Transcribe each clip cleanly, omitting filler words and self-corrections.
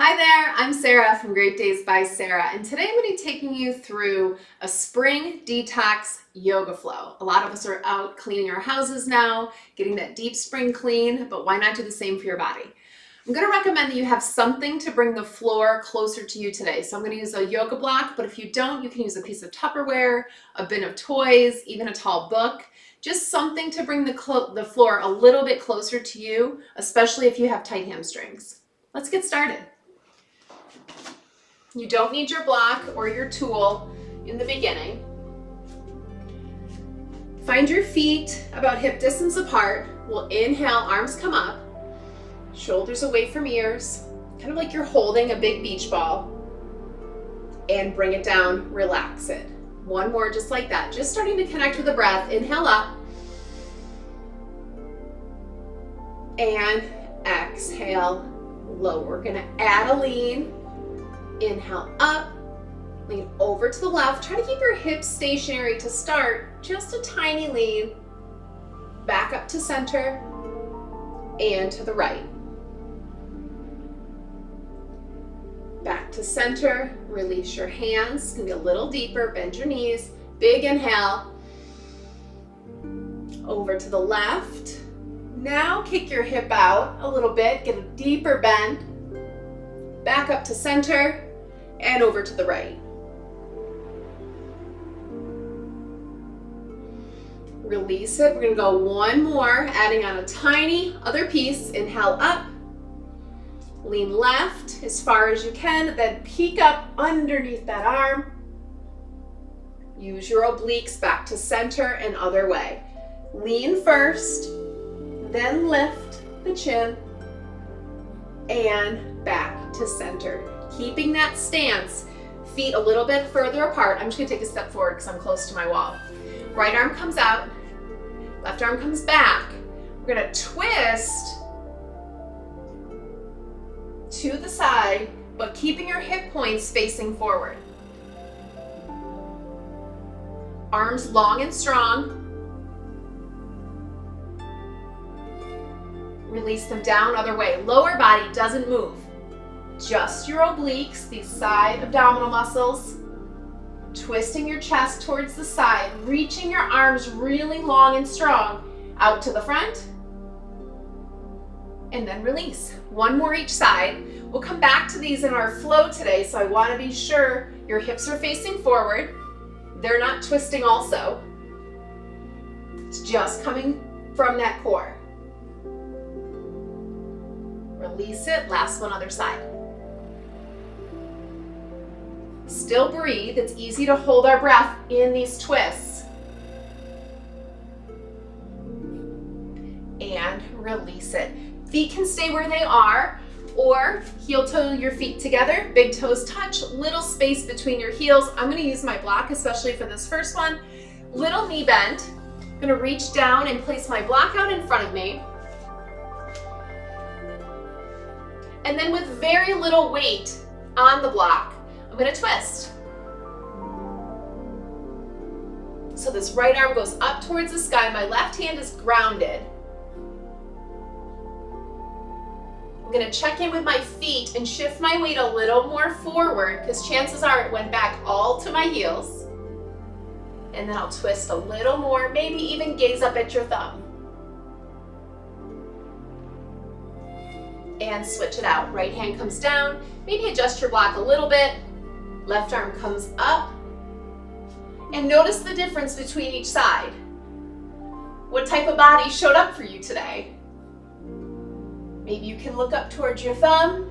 Hi there, I'm Sarah from Great Days by Sarah, and today I'm going to be taking you through a spring detox yoga flow. A lot of us are out cleaning our houses now, getting that deep spring clean, but why not do the same for your body? I'm going to recommend that you have something to bring the floor closer to you today. So I'm going to use a yoga block, but if you don't, you can use a piece of Tupperware, a bin of toys, even a tall book. Just something to bring the floor a little bit closer to you, especially if you have tight hamstrings. Let's get started. You don't need your block or your tool in the beginning. Find your feet about hip distance apart. We'll inhale, arms come up, shoulders away from ears, kind of like you're holding a big beach ball. And bring it down, relax it. One more just like that. Just starting to connect with the breath. Inhale up. And exhale, lower. We're gonna add a lean. Inhale up, lean over to the left. Try to keep your hips stationary to start. Just a tiny lean. Back up to center and to the right. Back to center. Release your hands. It's gonna be a little deeper. Bend your knees. Big inhale. Over to the left. Now kick your hip out a little bit. Get a deeper bend. Back up to center. And over to the right. Release it. We're going to go one more, adding on a tiny other piece. Inhale up. Lean left as far as you can, then peek up underneath that arm. Use your obliques back to center and other way. Lean first, then lift the chin, and back to center. Keeping that stance, feet a little bit further apart. I'm just gonna take a step forward because I'm close to my wall. Right arm comes out, left arm comes back. We're gonna twist to the side, but keeping your hip points facing forward. Arms long and strong. Release them down, other way. Lower body doesn't move. Just your obliques, these side abdominal muscles. Twisting your chest towards the side, reaching your arms really long and strong out to the front. And then release. One more each side. We'll come back to these in our flow today, so I want to be sure your hips are facing forward. They're not twisting also. It's just coming from that core. Release it. Last one, other side. Still breathe. It's easy to hold our breath in these twists. And release it. Feet can stay where they are, or heel toe your feet together, big toes touch, little space between your heels. I'm going to use my block, especially for this first one. Little knee bend. I'm going to reach down and place my block out in front of me. And then with very little weight on the block, I'm going to twist. So this right arm goes up towards the sky. My left hand is grounded. I'm going to check in with my feet and shift my weight a little more forward because chances are it went back all to my heels. And then I'll twist a little more, maybe even gaze up at your thumb. And switch it out. Right hand comes down. Maybe adjust your block a little bit. Left arm comes up. And notice the difference between each side. What type of body showed up for you today? Maybe you can look up towards your thumb.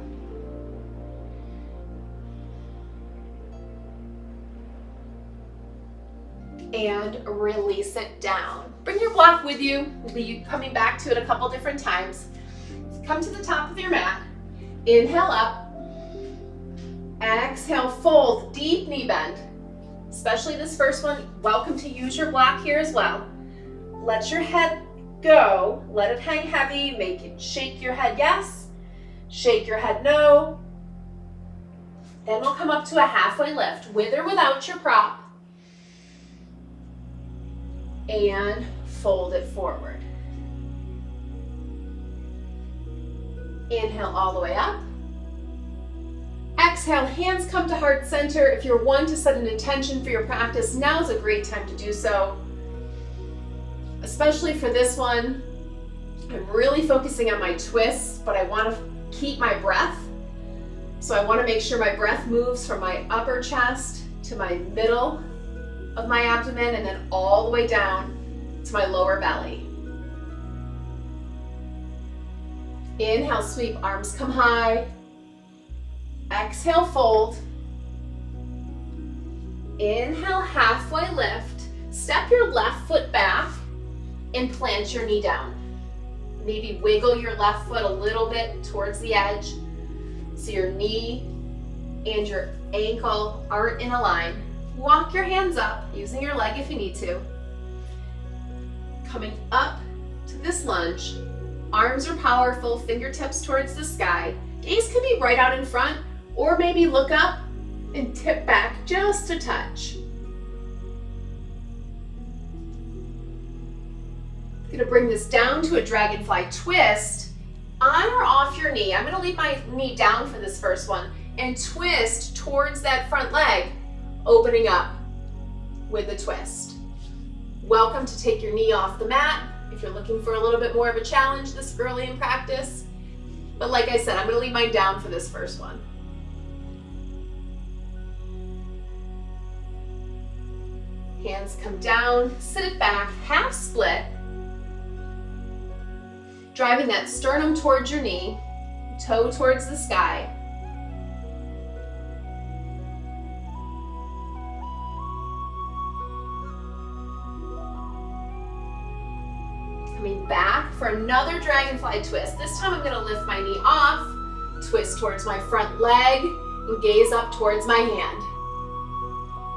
And release it down. Bring your block with you. We'll be coming back to it a couple different times. Come to the top of your mat. Inhale up. Exhale, fold, deep knee bend. Especially this first one, welcome to use your block here as well. Let your head go. Let it hang heavy. Make it shake your head yes. Shake your head no. Then we'll come up to a halfway lift, with or without your prop. And fold it forward. Inhale all the way up. exhale, hands come to heart center. If you're one to set an intention for your practice, now's a great time to do so. Especially for this one, I'm really focusing on my twists, but I want to keep my breath. So I want to make sure my breath moves from my upper chest to my middle of my abdomen and then all the way down to my lower belly. Inhale, sweep, arms come high. Exhale, fold. Inhale, halfway lift. Step your left foot back and plant your knee down. Maybe wiggle your left foot a little bit towards the edge so your knee and your ankle aren't in a line. Walk your hands up, using your leg if you need to. Coming up to this lunge. Arms are powerful, fingertips towards the sky. Gaze can be right out in front, or maybe look up and tip back just a touch. I'm gonna bring this down to a dragonfly twist. On or off your knee. I'm gonna leave my knee down for this first one and twist towards that front leg, opening up with a twist. Welcome to take your knee off the mat if you're looking for a little bit more of a challenge this early in practice. But like I said, I'm gonna leave mine down for this first one. Hands come down, sit it back, half split. Driving that sternum towards your knee, toe towards the sky. Coming back for another dragonfly twist. This time I'm going to lift my knee off, twist towards my front leg, and gaze up towards my hand.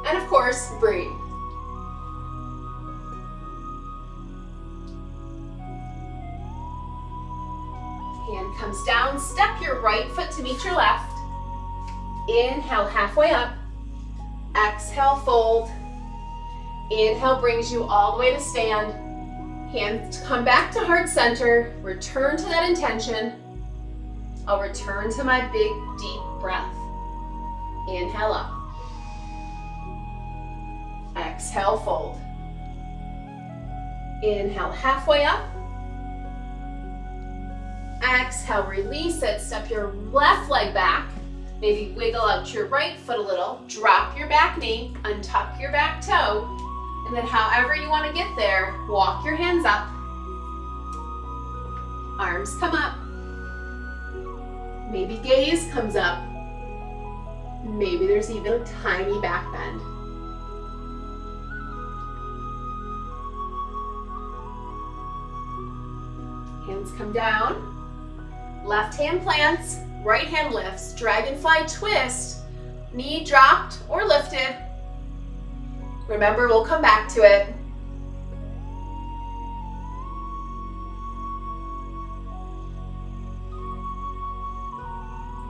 And of course, breathe. Hand comes down, step your right foot to meet your left. Inhale, halfway up. Exhale, fold. Inhale brings you all the way to stand. Hands come back to heart center. Return to that intention. I'll return to my big, deep breath. Inhale up. Exhale, fold. Inhale, halfway up. Exhale, release it. Step your left leg back. Maybe wiggle out your right foot a little. Drop your back knee. Untuck your back toe. And then however you want to get there, walk your hands up. Arms come up. Maybe gaze comes up. Maybe there's even a tiny back bend. Hands come down. Left hand plants, right hand lifts, dragonfly twist, knee dropped or lifted. Remember, we'll come back to it.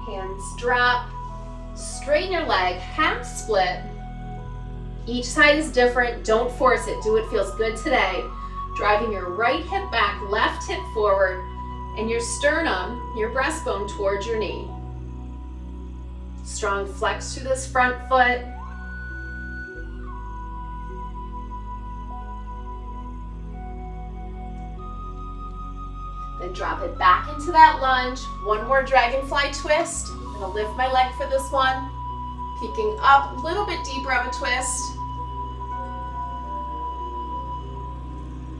Hands drop, straighten your leg, half split. Each side is different, don't force it, do what feels good today. Driving your right hip back, left hip forward, and your sternum, your breastbone towards your knee. Strong flex through this front foot. Then drop it back into that lunge. One more dragonfly twist. I'm gonna lift my leg for this one. Peeking up, a little bit deeper of a twist.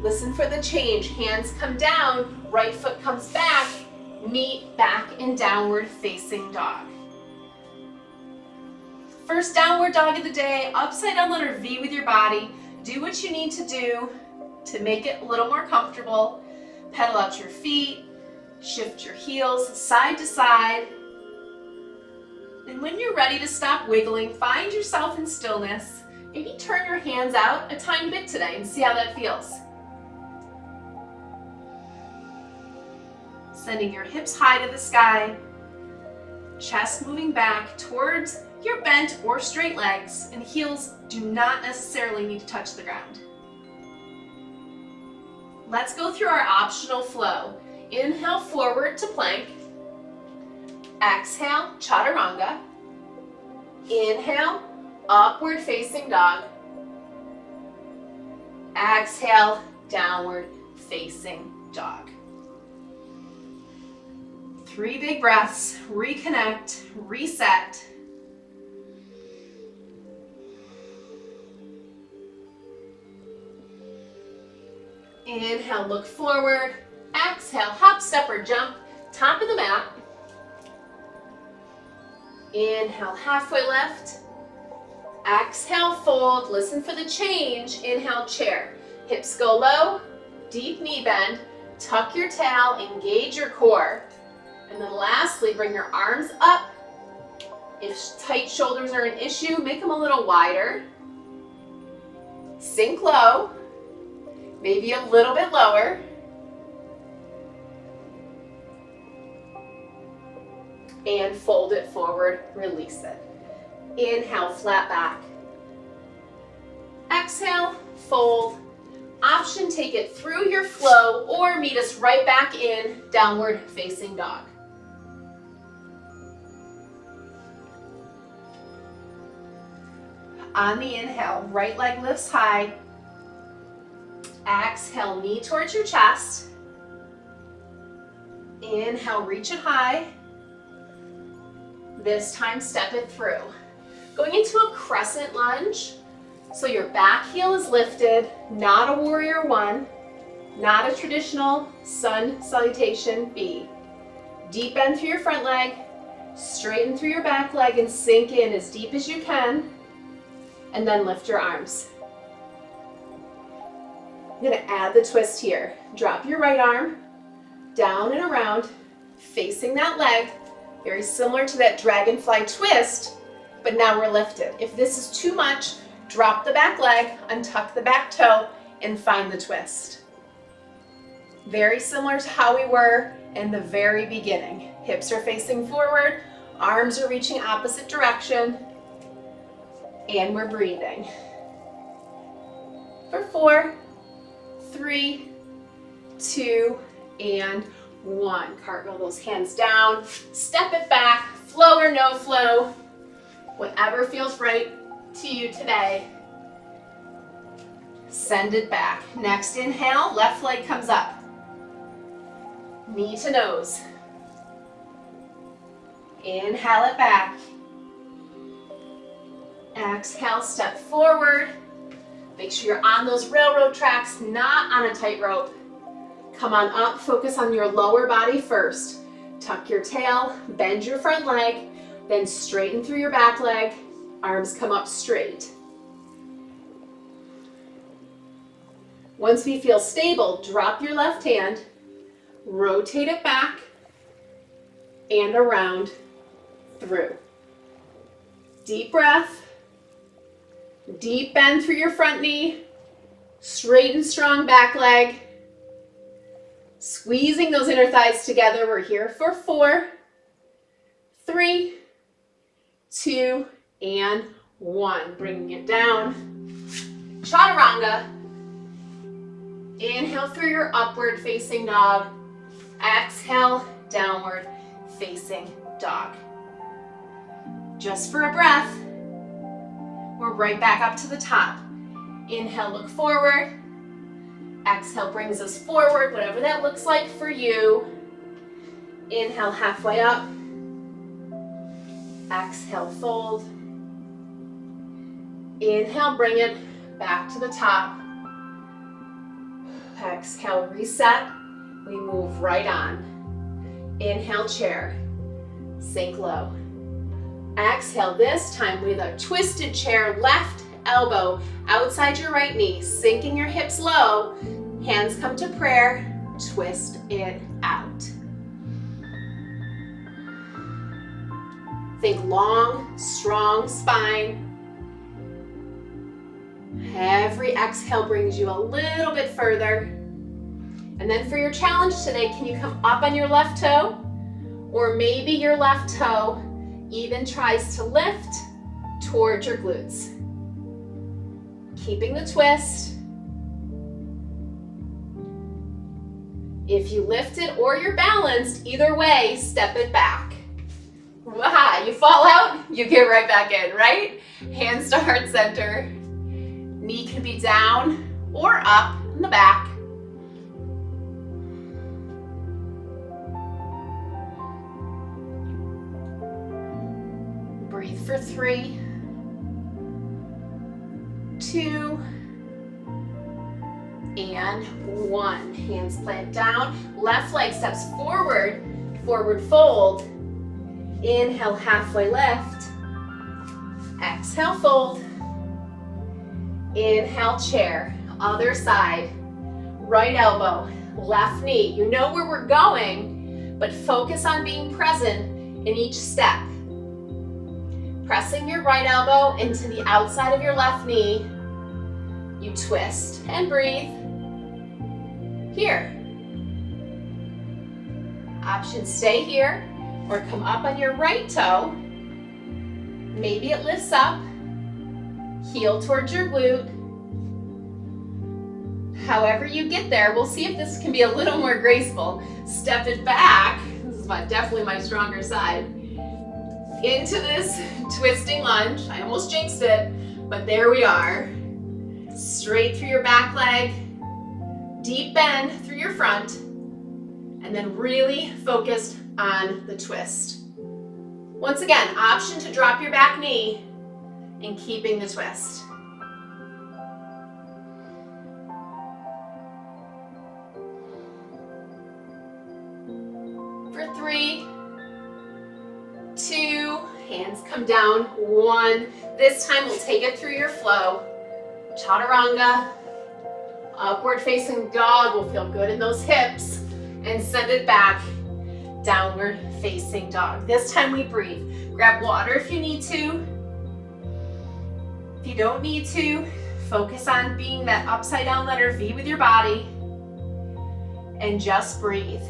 Listen for the change. Hands come down, right foot comes back, meet back in downward facing dog. First downward dog of the day, upside down letter V with your body. Do what you need to do to make it a little more comfortable. Pedal out your feet, shift your heels side to side. And when you're ready to stop wiggling, find yourself in stillness. Maybe turn your hands out a tiny bit today and see how that feels. Sending your hips high to the sky, chest moving back towards your bent or straight legs, and heels do not necessarily need to touch the ground. Let's go through our optional flow. Inhale forward to plank. Exhale, chaturanga. Inhale, upward facing dog. Exhale, downward facing dog. 3 big breaths, reconnect, reset. Inhale, look forward. Exhale, hop, step, or jump, top of the mat. Inhale, halfway lift. Exhale, fold. Listen for the change. Inhale, chair. Hips go low, deep knee bend. Tuck your tail, engage your core. And then lastly, bring your arms up. If tight shoulders are an issue, make them a little wider. Sink low, maybe a little bit lower. And fold it forward, release it. Inhale, flat back. Exhale, fold. Option, take it through your flow or meet us right back in downward facing dog. On the inhale, right leg lifts high. Exhale, knee towards your chest. Inhale, reach it high. This time, step it through. Going into a crescent lunge. So your back heel is lifted, not a warrior one, not a traditional sun salutation B. Deep bend through your front leg, straighten through your back leg and sink in as deep as you can, and then lift your arms. I'm gonna add the twist here. Drop your right arm, down and around, facing that leg, very similar to that dragonfly twist, but now we're lifted. If this is too much, drop the back leg, untuck the back toe, and find the twist. Very similar to how we were in the very beginning. Hips are facing forward, arms are reaching opposite direction, and we're breathing. For 4, 3, 2, and 1. Cartwheel those hands down, step it back, flow or no flow, whatever feels right to you today. Send it back. Next inhale, left leg comes up. Knee to nose. Inhale it back. Exhale, step forward. Make sure you're on those railroad tracks, not on a tightrope. Come on up, focus on your lower body first. Tuck your tail, bend your front leg, then straighten through your back leg. Arms come up straight. Once we feel stable, drop your left hand, rotate it back and around through. Deep breath, deep bend through your front knee, straight and strong back leg, squeezing those inner thighs together. We're here for 4, 3, 2, and 1. Bringing it down. Chaturanga. Inhale through your upward facing dog. Exhale, downward facing dog. Just for a breath. We're right back up to the top. Inhale, look forward. Exhale brings us forward, whatever that looks like for you. Inhale, halfway up. Exhale, fold. Inhale, bring it back to the top. Exhale, reset. We move right on. Inhale, chair. Sink low. Exhale, this time with a twisted chair, left elbow outside your right knee, sinking your hips low. Hands come to prayer. Twist it out. Think long, strong spine. Every exhale brings you a little bit further. And then for your challenge today, can you come up on your left toe? Or maybe your left toe even tries to lift towards your glutes. Keeping the twist. If you lift it or you're balanced, either way, step it back. Wow, you fall out, you get right back in, right? Hands to heart center. Knee can be down or up in the back. Breathe for 3, 2, and 1. Hands plant down. Left leg steps forward, forward fold. Inhale, halfway lift. Exhale, fold. Inhale, chair. Other side. Right elbow, left knee. You know where we're going, but focus on being present in each step. Pressing your right elbow into the outside of your left knee. You twist and breathe. Here. Option stay here or come up on your right toe. Maybe it lifts up. Heel towards your glute. However you get there, we'll see if this can be a little more graceful. Step it back. This is definitely my stronger side. Into this twisting lunge. I almost jinxed it, but there we are. Straight through your back leg. Deep bend through your front. And then really focused on the twist. Once again, option to drop your back knee and keeping the twist. For 3, 2, hands come down, 1. This time we'll take it through your flow. Chaturanga, upward facing dog will feel good in those hips, and send it back, downward facing dog. This time we breathe. Grab water if you need to. If you don't need to, focus on being that upside down letter V with your body, and just breathe.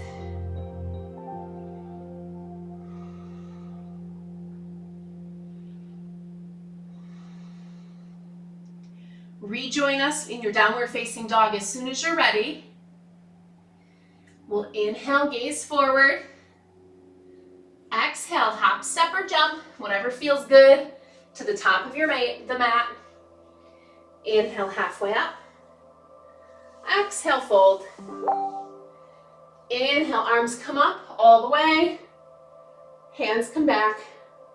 Rejoin us in your downward facing dog as soon as you're ready. We'll inhale, gaze forward. Exhale, hop, step, or jump, whatever feels good, to the top of the mat. Inhale, halfway up. Exhale, fold. Inhale, arms come up all the way. Hands come back,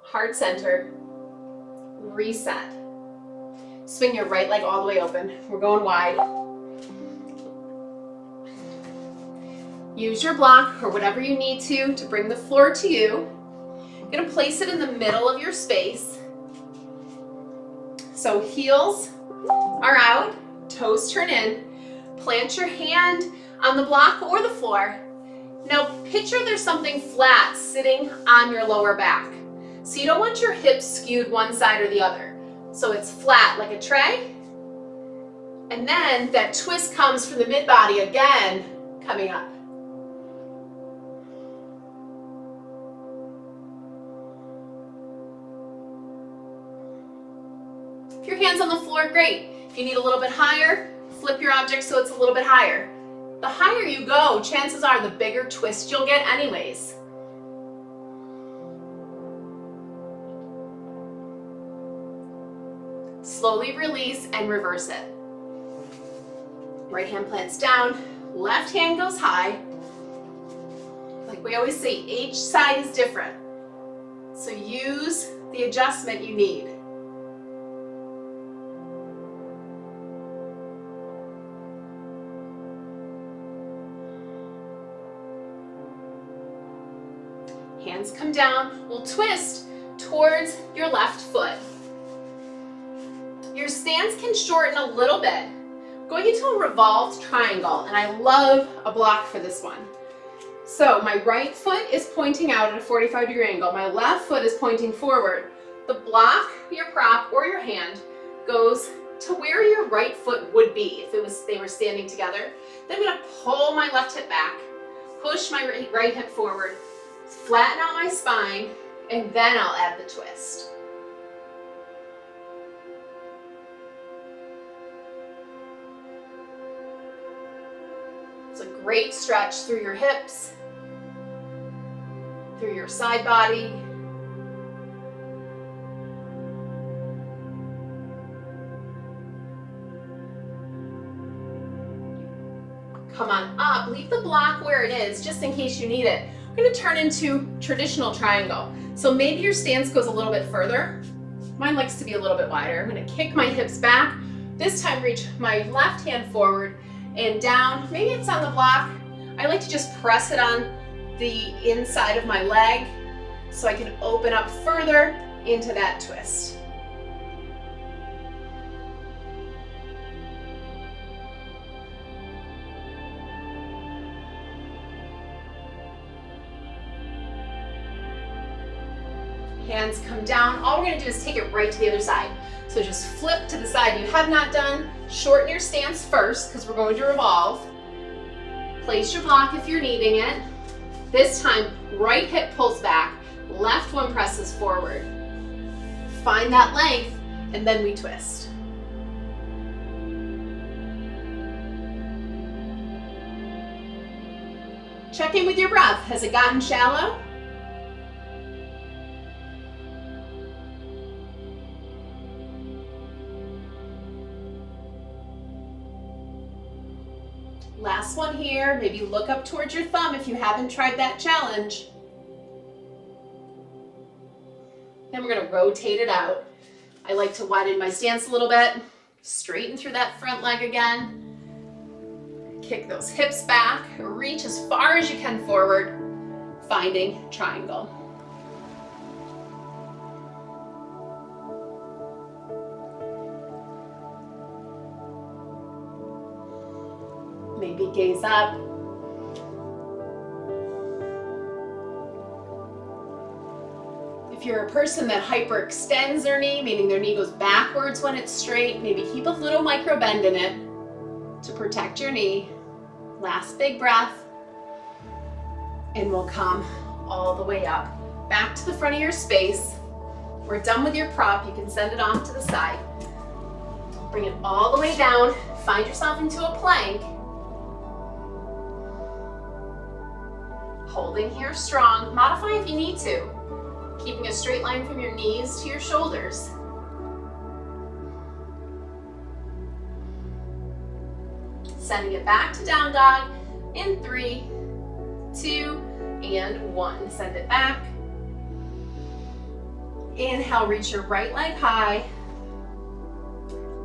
heart center. Reset. Swing your right leg all the way open. We're going wide. Use your block or whatever you need to bring the floor to you. You're gonna place it in the middle of your space. So heels are out, toes turn in. Plant your hand on the block or the floor. Now picture there's something flat sitting on your lower back. So you don't want your hips skewed one side or the other. So it's flat like a tray. And then that twist comes from the mid-body again, coming up. If your hand's on the floor, great. If you need a little bit higher, flip your object so it's a little bit higher. The higher you go, chances are the bigger twist you'll get anyways. Slowly release and reverse it. Right hand plants down, left hand goes high. Like we always say, each side is different. So use the adjustment you need. Hands come down, we'll twist towards your left foot. Your stance can shorten a little bit. Going into a revolved triangle, and I love a block for this one. So my right foot is pointing out at a 45-degree angle. My left foot is pointing forward. The block, your prop, or your hand goes to where your right foot would be if they were standing together. Then I'm gonna pull my left hip back, push my right hip forward, flatten out my spine, and then I'll add the twist. It's a great stretch through your hips, through your side body, Come on up, leave the block where it is, just in case you need it. We're gonna turn into traditional triangle. So maybe your stance goes a little bit further. Mine likes to be a little bit wider. I'm gonna kick my hips back. This time reach my left hand forward and down. Maybe it's on the block. I like to just press it on the inside of my leg so I can open up further into that twist. Hands come down. All we're gonna do is take it right to the other side. So just flip to the side you have not done. Shorten your stance first because we're going to revolve. Place your block if you're needing it. This time, right hip pulls back, left one presses forward. Find that length, and then we twist. Check in with your breath. Has it gotten shallow? Last one here, maybe look up towards your thumb if you haven't tried that challenge. Then we're gonna rotate it out. I like to widen my stance a little bit, straighten through that front leg again. Kick those hips back, reach as far as you can forward, finding triangle. Maybe gaze up. If you're a person that hyperextends their knee, meaning their knee goes backwards when it's straight, maybe keep a little micro bend in it to protect your knee. Last big breath. And we'll come all the way up. Back to the front of your space. We're done with your prop. You can send it off to the side. Bring it all the way down. Find yourself into a plank. Holding here strong. Modify if you need to. Keeping a straight line from your knees to your shoulders. Sending it back to down dog in 3, 2, and 1. Send it back. Inhale, reach your right leg high.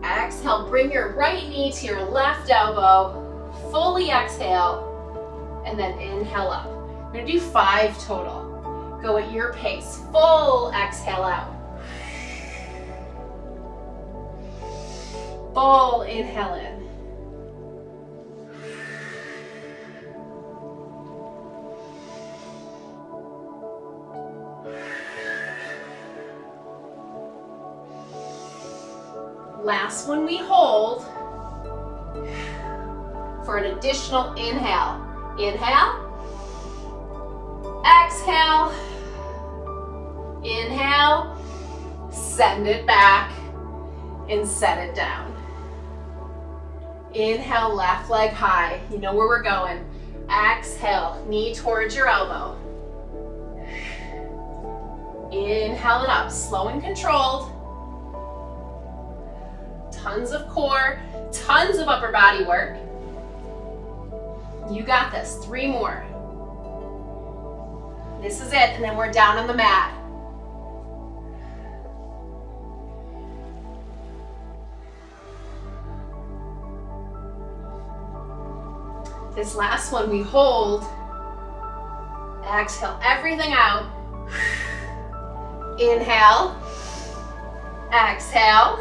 Exhale, bring your right knee to your left elbow. Fully exhale, and then inhale up. We're gonna do 5 total. Go at your pace. Full exhale out. Full inhale in. Last one we hold for an additional inhale. Inhale. Exhale. Inhale. Send it back and set it down. Inhale, left leg high. You know where we're going. Exhale, knee towards your elbow. Inhale it up, slow and controlled. Tons of core, tons of upper body work. You got this. 3 more. This is it, and then we're down on the mat. This last one we hold. Exhale everything out. Inhale. Exhale.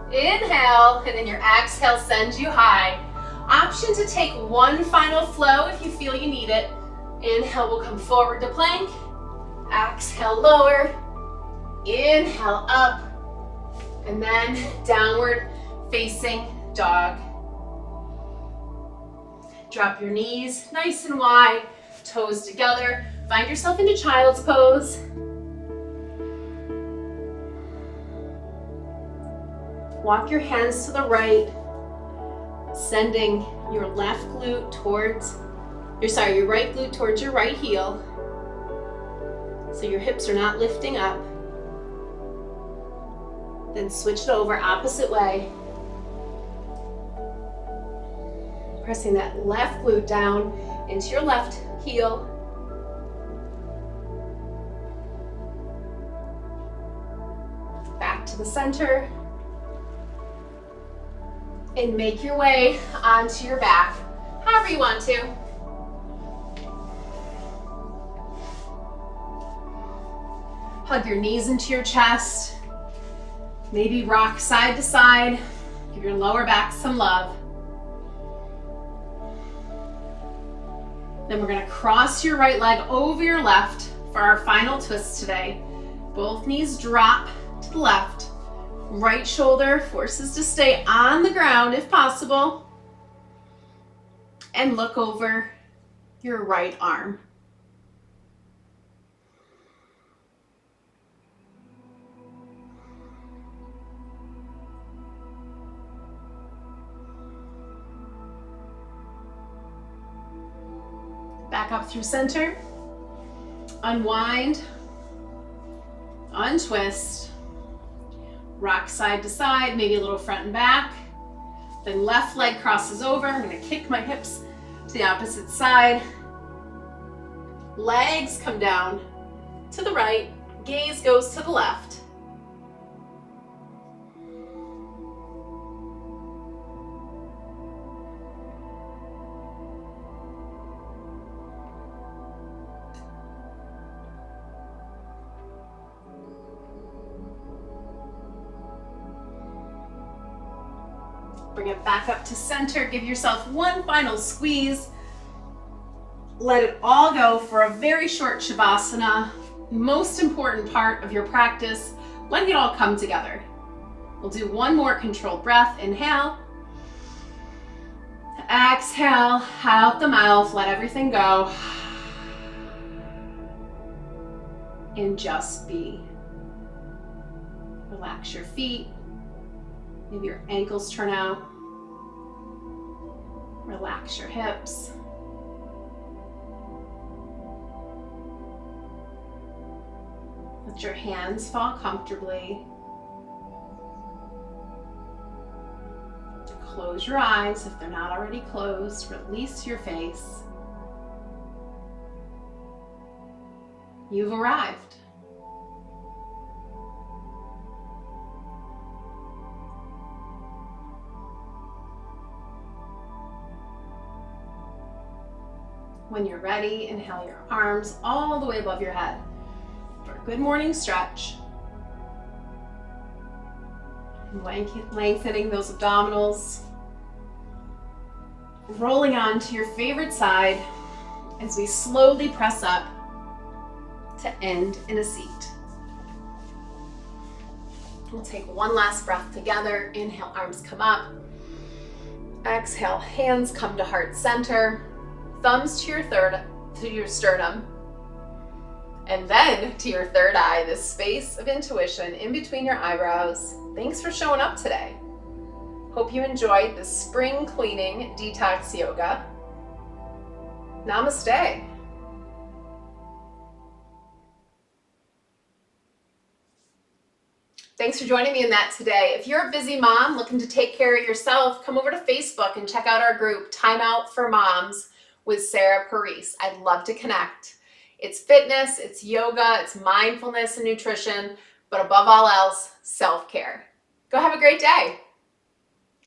Inhale, and then your exhale sends you high. Option to take one final flow if you feel you need it. Inhale, we'll come forward to plank. Exhale, lower. Inhale, up. And then downward facing dog. Drop your knees nice and wide, toes together. Find yourself into child's pose. Walk your hands to the right, sending your left glute towards, your right glute towards your right heel. So your hips are not lifting up. Then switch it over, opposite way. Pressing that left glute down into your left heel. Back to the center. And make your way onto your back, however you want to. Hug your knees into your chest. Maybe rock side to side. Give your lower back some love. Then we're going to cross your right leg over your left for our final twist today. Both knees drop to the left. Right shoulder forces to stay on the ground if possible. And look over your right arm. Back up through center. Unwind. Untwist. Rock side to side, maybe a little front and back. Then left leg crosses over. I'm going to kick my hips to the opposite side. Legs come down to the right. Gaze goes to the left. Bring it back up to center. Give yourself one final squeeze. Let it all go for a very short Shavasana. Most important part of your practice, letting it all come together. We'll do one more controlled breath. Inhale. Exhale, out the mouth, let everything go. And just be. Relax your feet. Maybe your ankles turn out. Relax your hips. Let your hands fall comfortably. Close your eyes if they're not already closed. Release your face. You've arrived. When you're ready, inhale your arms all the way above your head for a good morning stretch. Lengthening those abdominals. Rolling on to your favorite side as we slowly press up to end in a seat. We'll take one last breath together. Inhale, arms come up. Exhale, hands come to heart center. Thumbs to your sternum, and then to your third eye, this space of intuition in between your eyebrows. Thanks for showing up today. Hope you enjoyed this spring cleaning detox yoga. Namaste. Thanks for joining me in that today. If you're a busy mom looking to take care of yourself, come over to Facebook and check out our group, Time Out for Moms with Sarah Parise. I'd love to connect. It's fitness, it's yoga, it's mindfulness and nutrition, but above all else, self-care. Go have a great day.